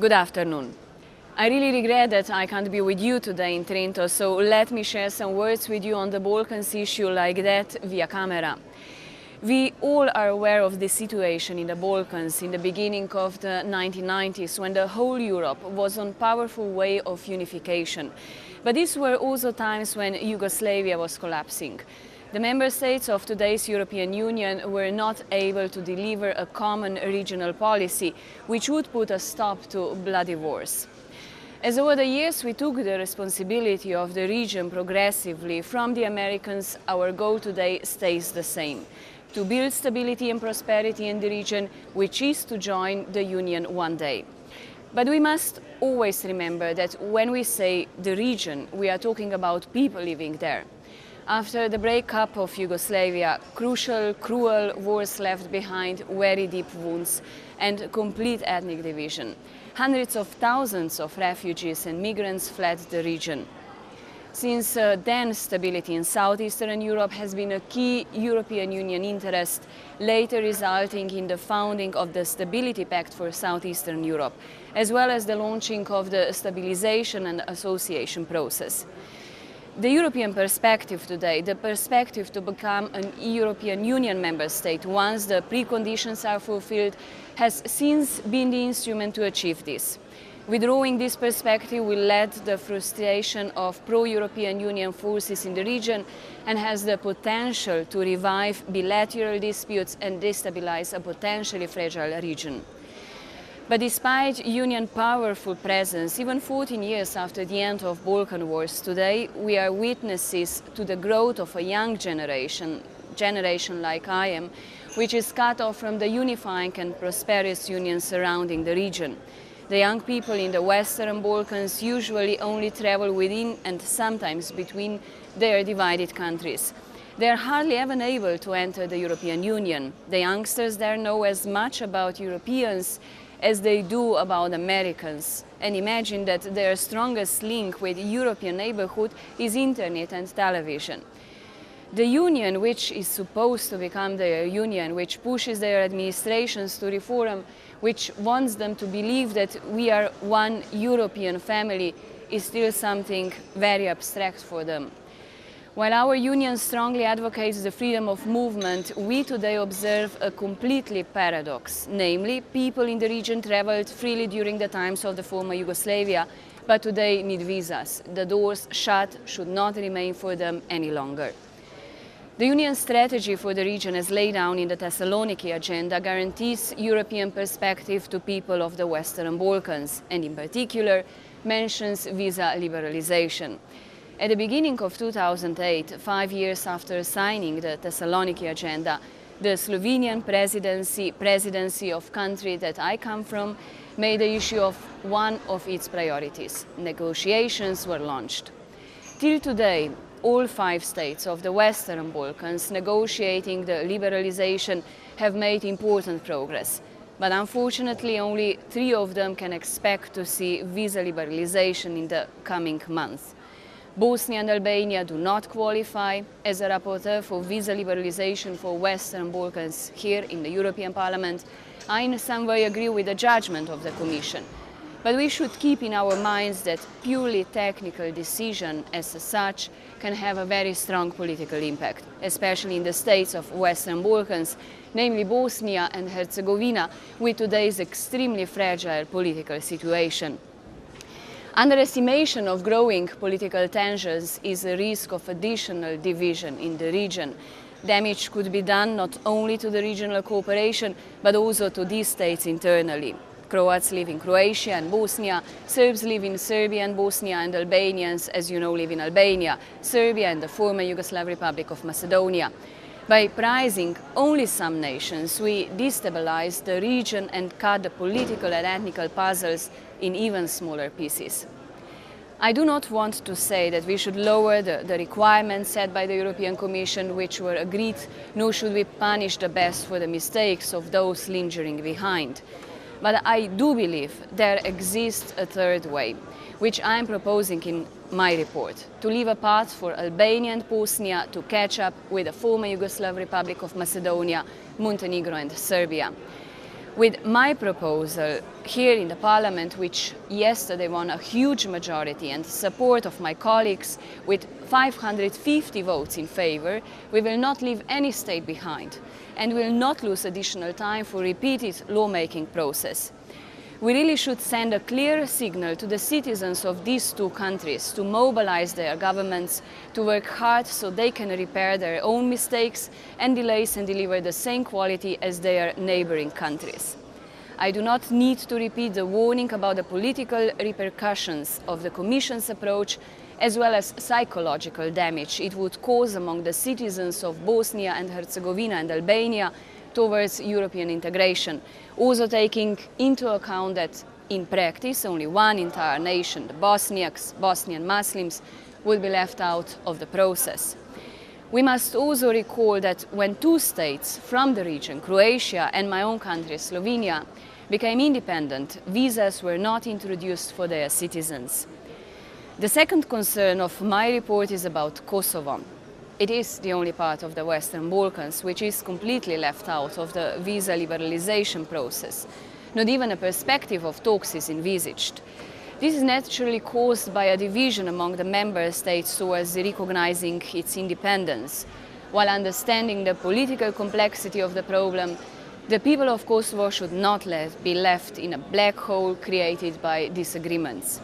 Good afternoon. I really regret that I can't be with you today in Trento, so let me share some words with you on the Balkans issue like that via camera. We all are aware of the situation in the Balkans in the beginning of the 1990s when the whole Europe was on a powerful way of unification. But these were also times when Yugoslavia was collapsing. The member states of today's European Union were not able to deliver a common regional policy which would put a stop to bloody wars. As over the years we took the responsibility of the region progressively from the Americans, our goal today stays the same: to build stability and prosperity in the region, which is to join the Union one day. But we must always remember that when we say the region, we are talking about people living there. After the breakup of Yugoslavia, crucial, cruel wars left behind very deep wounds and complete ethnic division. Hundreds of thousands of refugees and migrants fled the region. Since then, stability in southeastern Europe has been a key European Union interest, later resulting in the founding of the Stability Pact for Southeastern Europe, as well as the launching of the Stabilization and Association process. The European perspective today, the perspective to become a European Union member state once the preconditions are fulfilled, has since been the instrument to achieve this. Withdrawing this perspective will lead to the frustration of pro-European Union forces in the region and has the potential to revive bilateral disputes and destabilize a potentially fragile region. But despite Union powerful presence, even 14 years after the end of Balkan wars, today we are witnesses to the growth of a young generation like I am, which is cut off from the unifying and prosperous union surrounding the region. The young people in the Western Balkans usually only travel within and sometimes between their divided countries. They are hardly ever able to enter the European Union. The youngsters there know as much about Europeans as they do about Americans, and imagine that their strongest link with European neighborhood is internet and television. The Union, which is supposed to become their union, which pushes their administrations to reform, which wants them to believe that we are one European family, is still something very abstract for them. While our union strongly advocates the freedom of movement, we today observe a completely paradox. Namely, people in the region traveled freely during the times of the former Yugoslavia, but today need visas. The doors shut should not remain for them any longer. The Union strategy for the region as laid down in the Thessaloniki agenda guarantees European perspective to people of the Western Balkans, and in particular mentions visa liberalization. At the beginning of 2008, 5 years after signing the Thessaloniki agenda, the Slovenian presidency of country that I come from, made the issue of one of its priorities. Negotiations were launched. Till today, all 5 states of the Western Balkans negotiating the liberalization have made important progress. But unfortunately, only 3 of them can expect to see visa liberalization in the coming months. Bosnia and Albania do not qualify. As a rapporteur for visa liberalization for Western Balkans here in the European Parliament, I in some way agree with the judgment of the Commission. But we should keep in our minds that purely technical decision as such can have a very strong political impact, especially in the states of Western Balkans, namely Bosnia and Herzegovina, with today's extremely fragile political situation. Underestimation of growing political tensions is a risk of additional division in the region. Damage could be done not only to the regional cooperation, but also to these states internally. Croats live in Croatia and Bosnia, Serbs live in Serbia and Bosnia, and Albanians, as you know, live in Albania, Serbia and the former Yugoslav Republic of Macedonia. By prizing only some nations, we destabilize the region and cut the political and ethnical puzzles in even smaller pieces. I do not want to say that we should lower the requirements set by the European Commission, which were agreed, nor should we punish the best for the mistakes of those lingering behind. But I do believe there exists a third way, which I am proposing in my report, to leave a path for Albania and Bosnia to catch up with the former Yugoslav Republic of Macedonia, Montenegro and Serbia. With my proposal here in the Parliament, which yesterday won a huge majority and support of my colleagues with 550 votes in favour, we will not leave any state behind and will not lose additional time for repeated lawmaking process. We really should send a clear signal to the citizens of these two countries to mobilize their governments to work hard so they can repair their own mistakes and delays and deliver the same quality as their neighboring countries. I do not need to repeat the warning about the political repercussions of the Commission's approach, as well as psychological damage it would cause among the citizens of Bosnia and Herzegovina and Albania towards European integration, also taking into account that in practice only one entire nation, the Bosniaks, Bosnian Muslims, will be left out of the process. We must also recall that when two states from the region, Croatia and my own country, Slovenia, became independent, visas were not introduced for their citizens. The second concern of my report is about Kosovo. It is the only part of the Western Balkans which is completely left out of the visa liberalization process. Not even a perspective of talks is envisaged. This is naturally caused by a division among the member states towards recognizing its independence. While understanding the political complexity of the problem, the people of Kosovo should not be left in a black hole created by disagreements.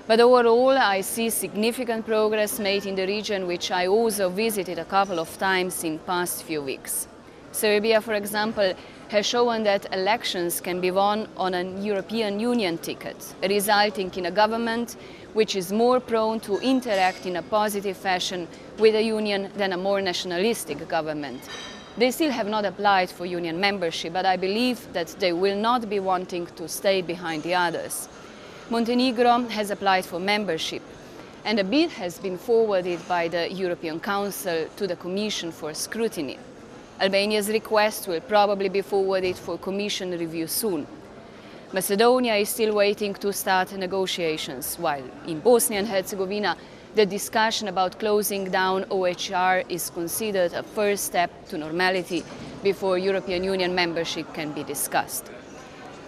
But overall, I see significant progress made in the region, which I also visited a couple of times in the past few weeks. Serbia, for example, has shown that elections can be won on a European Union ticket, resulting in a government which is more prone to interact in a positive fashion with the Union than a more nationalistic government. They still have not applied for Union membership, but I believe that they will not be wanting to stay behind the others. Montenegro has applied for membership, and a bid has been forwarded by the European Council to the Commission for scrutiny. Albania's request will probably be forwarded for Commission review soon. Macedonia is still waiting to start negotiations, while in Bosnia and Herzegovina, the discussion about closing down OHR is considered a first step to normality before European Union membership can be discussed.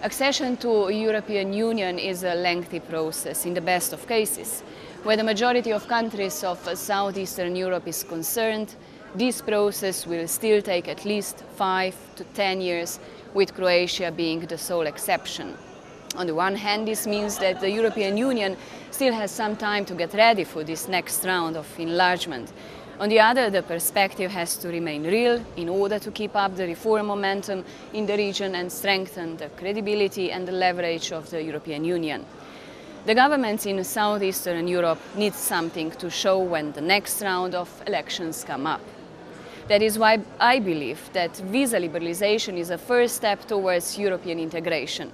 Accession to European Union is a lengthy process in the best of cases. Where the majority of countries of Southeastern Europe is concerned, this process will still take at least 5 to 10 years, with Croatia being the sole exception. On the one hand, this means that the European Union still has some time to get ready for this next round of enlargement. On the other, the perspective has to remain real in order to keep up the reform momentum in the region and strengthen the credibility and the leverage of the European Union. The governments in Southeastern Europe need something to show when the next round of elections come up. That is why I believe that visa liberalization is a first step towards European integration.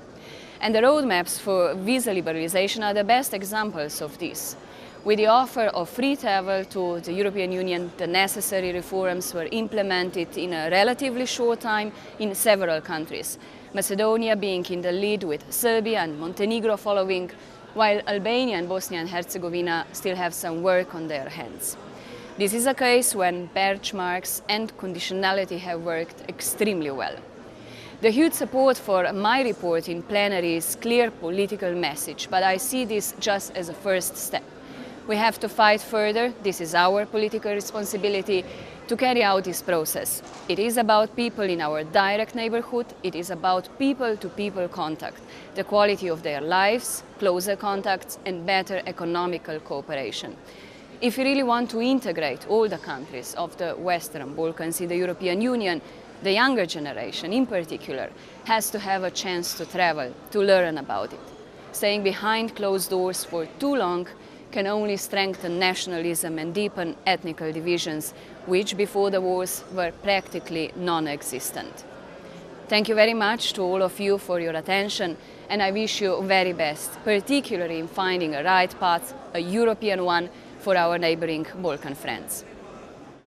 And the roadmaps for visa liberalization are the best examples of this. With the offer of free travel to the European Union, the necessary reforms were implemented in a relatively short time in several countries, Macedonia being in the lead with Serbia and Montenegro following, while Albania and Bosnia and Herzegovina still have some work on their hands. This is a case when benchmarks and conditionality have worked extremely well. The huge support for my report in plenary is a clear political message, but I see this just as a first step. We have to fight further. This is our political responsibility to carry out this process. It is about people in our direct neighborhood. It is about people-to-people contact, the quality of their lives, closer contacts, and better economical cooperation. If we really want to integrate all the countries of the Western Balkans in the European Union, the younger generation in particular has to have a chance to travel, to learn about it. Staying behind closed doors for too long can only strengthen nationalism and deepen ethnical divisions, which before the wars were practically non-existent. Thank you very much to all of you for your attention, and I wish you very best, particularly in finding a right path, a European one, for our neighboring Balkan friends.